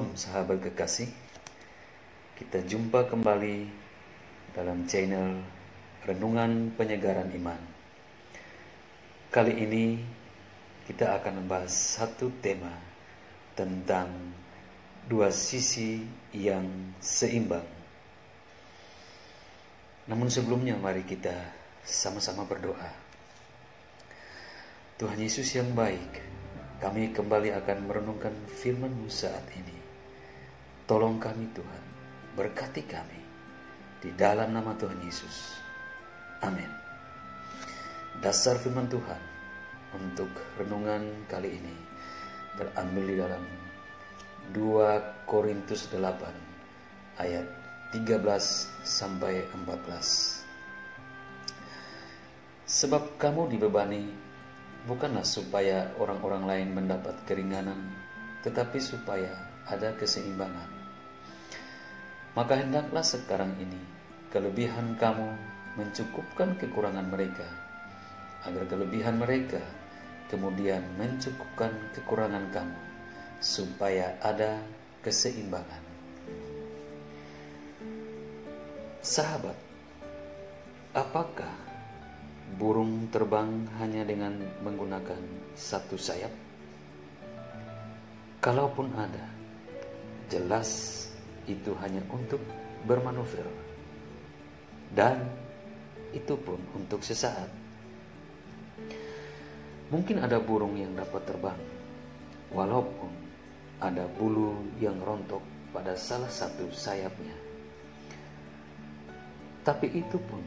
Shalom sahabat kekasih. Kita jumpa kembali dalam channel Renungan Penyegaran Iman. Kali ini kita akan membahas satu tema tentang dua sisi yang seimbang. Namun sebelumnya mari kita sama-sama berdoa. Tuhan Yesus yang baik, kami kembali akan merenungkan firman-Mu saat ini. Tolong kami Tuhan, berkati kami di dalam nama Tuhan Yesus. Amin. Dasar firman Tuhan untuk renungan kali ini terambil di dalam 2 Korintus 8 ayat 13 sampai 14. Sebab kamu dibebani bukanlah supaya orang-orang lain mendapat keringanan, tetapi supaya ada keseimbangan. Maka hendaklah sekarang ini kelebihan kamu mencukupkan kekurangan mereka, agar kelebihan mereka kemudian mencukupkan kekurangan kamu, supaya ada keseimbangan. Sahabat, apakah burung terbang hanya dengan menggunakan satu sayap? Kalaupun ada, jelas itu hanya untuk bermanuver, dan itu pun untuk sesaat. Mungkin ada burung yang dapat terbang, walaupun ada bulu yang rontok pada salah satu sayapnya. Tapi itu pun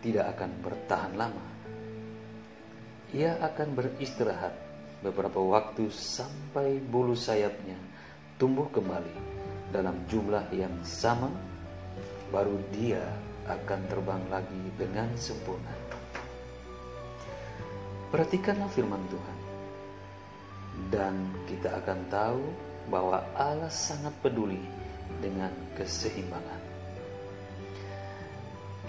tidak akan bertahan lama. Ia akan beristirahat beberapa waktu sampai bulu sayapnya tumbuh kembali dalam jumlah yang sama, baru dia akan terbang lagi dengan sempurna. Perhatikanlah firman Tuhan, dan kita akan tahu bahwa Allah sangat peduli dengan keseimbangan.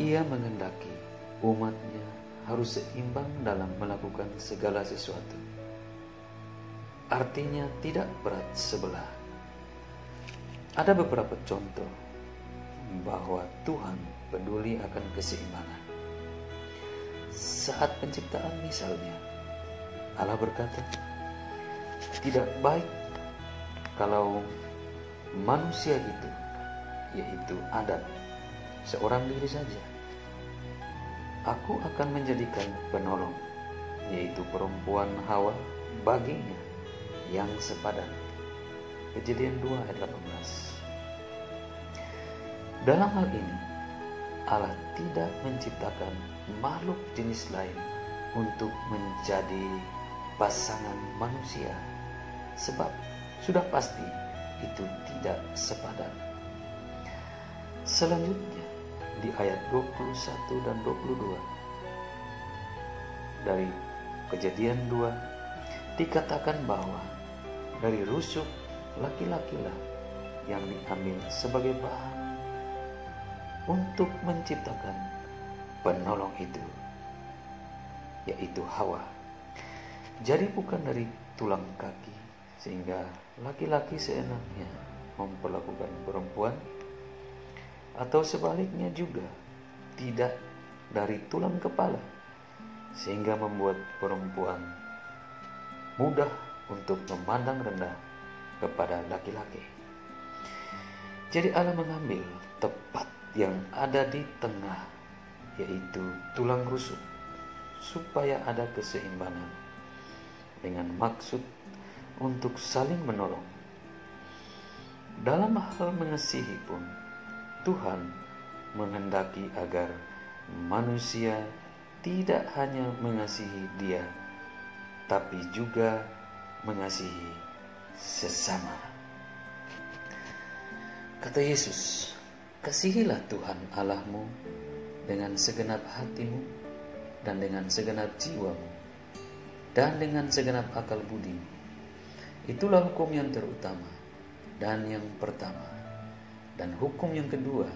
Ia menghendaki umatnya harus seimbang dalam melakukan segala sesuatu. Artinya tidak berat sebelah. Ada beberapa contoh bahwa Tuhan peduli akan keseimbangan. Saat penciptaan misalnya, Allah berkata, tidak baik kalau manusia itu, yaitu Adam, seorang diri saja. Aku akan menjadikan penolong, yaitu perempuan Hawa, baginya yang sepadan. Kejadian 2 ayat 18. Dalam hal ini, Allah tidak menciptakan makhluk jenis lain untuk menjadi pasangan manusia, sebab sudah pasti itu tidak sepadan. Selanjutnya, di ayat 21 dan 22 dari Kejadian 2 dikatakan bahwa dari rusuk laki-lakilah yang diambil sebagai bahan untuk menciptakan penolong itu, yaitu Hawa. Jadi bukan dari tulang kaki, sehingga laki-laki seenaknya memperlakukan perempuan, atau sebaliknya juga tidak dari tulang kepala, sehingga membuat perempuan mudah untuk memandang rendah kepada laki-laki. Jadi Allah mengambil tepat yang ada di tengah, yaitu tulang rusuk, supaya ada keseimbangan, dengan maksud untuk saling menolong. Dalam hal mengasihi pun, Tuhan menghendaki agar manusia tidak hanya mengasihi Dia, tapi juga mengasihi sesama. Kata Yesus, kasihilah Tuhan Allahmu dengan segenap hatimu, dan dengan segenap jiwamu, dan dengan segenap akal budimu. Itulah hukum yang terutama dan yang pertama. Dan hukum yang kedua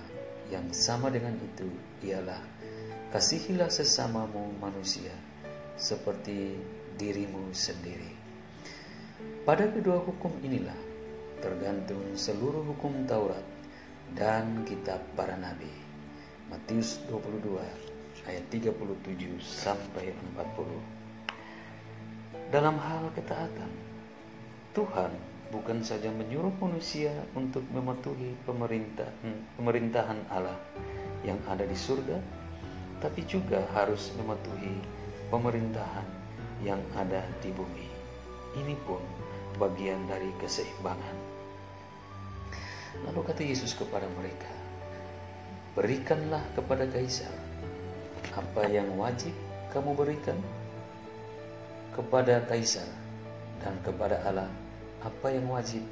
yang sama dengan itu ialah, kasihilah sesamamu manusia seperti dirimu sendiri. Pada kedua hukum inilah tergantung seluruh hukum Taurat dan kitab para nabi. Matius 22 ayat 37 sampai 40. Dalam hal ketaatan, Tuhan bukan saja menyuruh manusia untuk mematuhi pemerintahan Allah yang ada di surga, tapi juga harus mematuhi pemerintahan yang ada di bumi. Ini pun bagian dari keseimbangan. Lalu kata Yesus kepada mereka, berikanlah kepada Kaisar apa yang wajib kamu berikan kepada Kaisar, dan kepada Allah apa yang wajib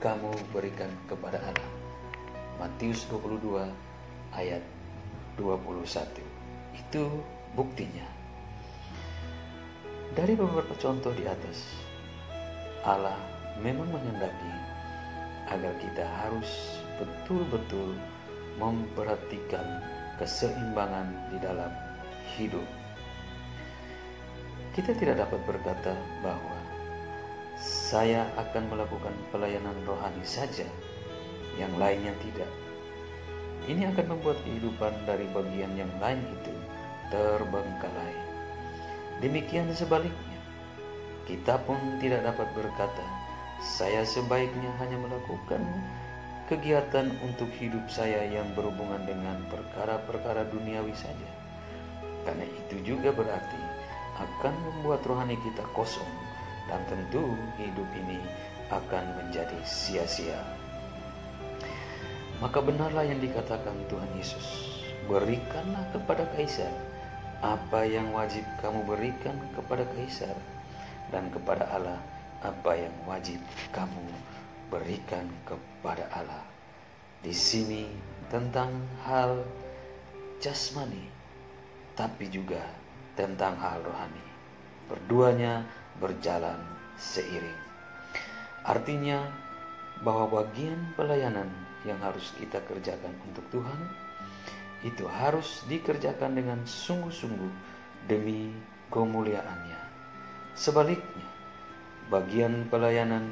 kamu berikan kepada Allah. Matius 22 ayat 21. Itu buktinya. Dari beberapa contoh di atas, Allah memang menghendaki agar kita harus betul-betul memperhatikan keseimbangan di dalam hidup. Kita tidak dapat berkata bahwa saya akan melakukan pelayanan rohani saja, yang lainnya tidak. Ini akan membuat kehidupan dari bagian yang lain itu terbengkalai. Demikian sebaliknya, kita pun tidak dapat berkata, saya sebaiknya hanya melakukan kegiatan untuk hidup saya yang berhubungan dengan perkara-perkara duniawi saja. Karena itu juga berarti akan membuat rohani kita kosong, dan tentu hidup ini akan menjadi sia-sia. Maka benarlah yang dikatakan Tuhan Yesus, berikanlah kepada Kaisar apa yang wajib kamu berikan kepada Kaisar, dan kepada Allah apa yang wajib kamu berikan kepada Allah. Di sini tentang hal jasmani, tapi juga tentang hal rohani. Berduanya berjalan seiring. Artinya bahwa bagian pelayanan yang harus kita kerjakan untuk Tuhan itu harus dikerjakan dengan sungguh-sungguh demi kemuliaan-Nya. Sebaliknya, bagian pelayanan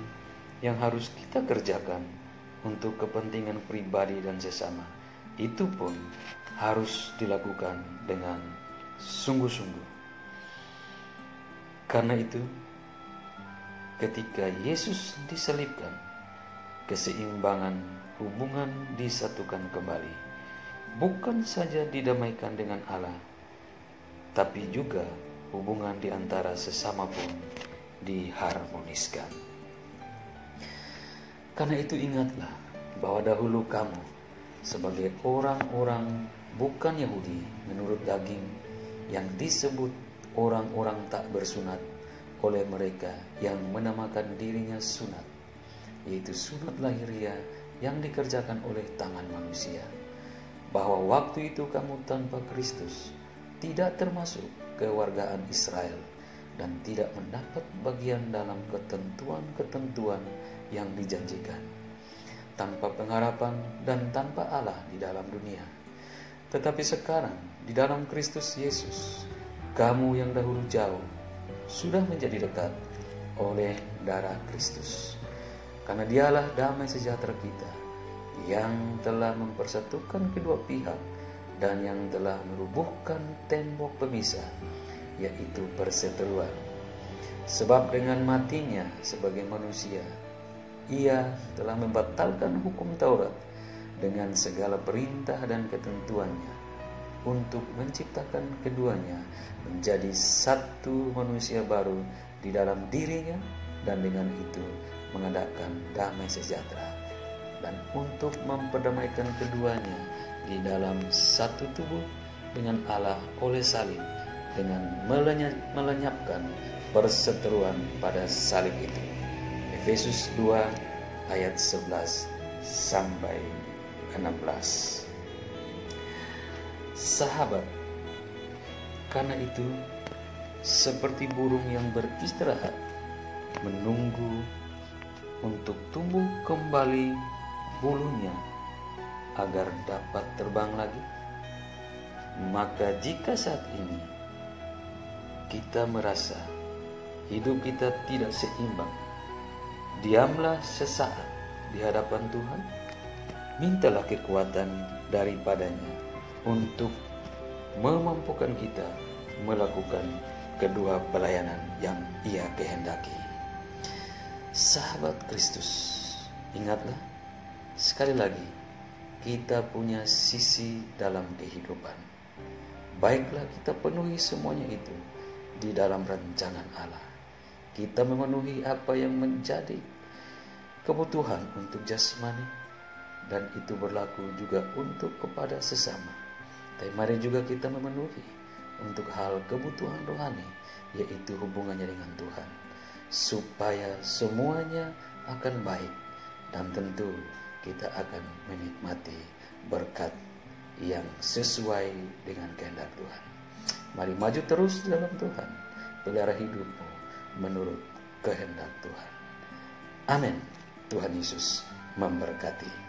yang harus kita kerjakan untuk kepentingan pribadi dan sesama itu pun harus dilakukan dengan sungguh-sungguh. Karena itu, ketika Yesus disalibkan, keseimbangan hubungan disatukan kembali. Bukan saja didamaikan dengan Allah, tapi juga hubungan di antara sesama pun diharmoniskan. Karena itu ingatlah bahwa dahulu kamu sebagai orang-orang bukan Yahudi menurut daging, yang disebut orang-orang tak bersunat oleh mereka yang menamakan dirinya sunat, yaitu sunat lahiriah yang dikerjakan oleh tangan manusia, bahwa waktu itu kamu tanpa Kristus tidak termasuk kewargaan Israel dan tidak mendapat bagian dalam ketentuan-ketentuan yang dijanjikan, tanpa pengharapan dan tanpa Allah di dalam dunia. Tetapi sekarang di dalam Kristus Yesus, kamu yang dahulu jauh sudah menjadi dekat oleh darah Kristus. Karena Dialah damai sejahtera kita, yang telah mempersatukan kedua pihak dan yang telah merubuhkan tembok pemisah, yaitu perseteruan. Sebab dengan matinya sebagai manusia, Ia telah membatalkan hukum Taurat dengan segala perintah dan ketentuannya, untuk menciptakan keduanya menjadi satu manusia baru di dalam dirinya, dan dengan itu mengadakan damai sejahtera, dan untuk memperdamaikan keduanya di dalam satu tubuh dengan Allah oleh salib, dengan melenyapkan perseteruan pada salib itu. Efesus 2 ayat 11 sampai 16. Sahabat, karena itu seperti burung yang beristirahat menunggu untuk tumbuh kembali bulunya agar dapat terbang lagi, maka jika saat ini kita merasa hidup kita tidak seimbang, diamlah sesaat di hadapan Tuhan, mintalah kekuatan daripadanya untuk memampukan kita melakukan kedua pelayanan yang Ia kehendaki. Sahabat Kristus, ingatlah sekali lagi, kita punya sisi dalam kehidupan. Baiklah kita penuhi semuanya itu di dalam rancangan Allah. Kita memenuhi apa yang menjadi kebutuhan untuk jasmani, dan itu berlaku juga untuk kepada sesama. Tapi mari juga kita memenuhi untuk hal kebutuhan rohani, yaitu hubungannya dengan Tuhan, supaya semuanya akan baik, dan tentu kita akan menikmati berkat yang sesuai dengan kehendak Tuhan. Mari maju terus dalam Tuhan, pelihara hidupmu menurut kehendak Tuhan. Amin. Tuhan Yesus memberkati.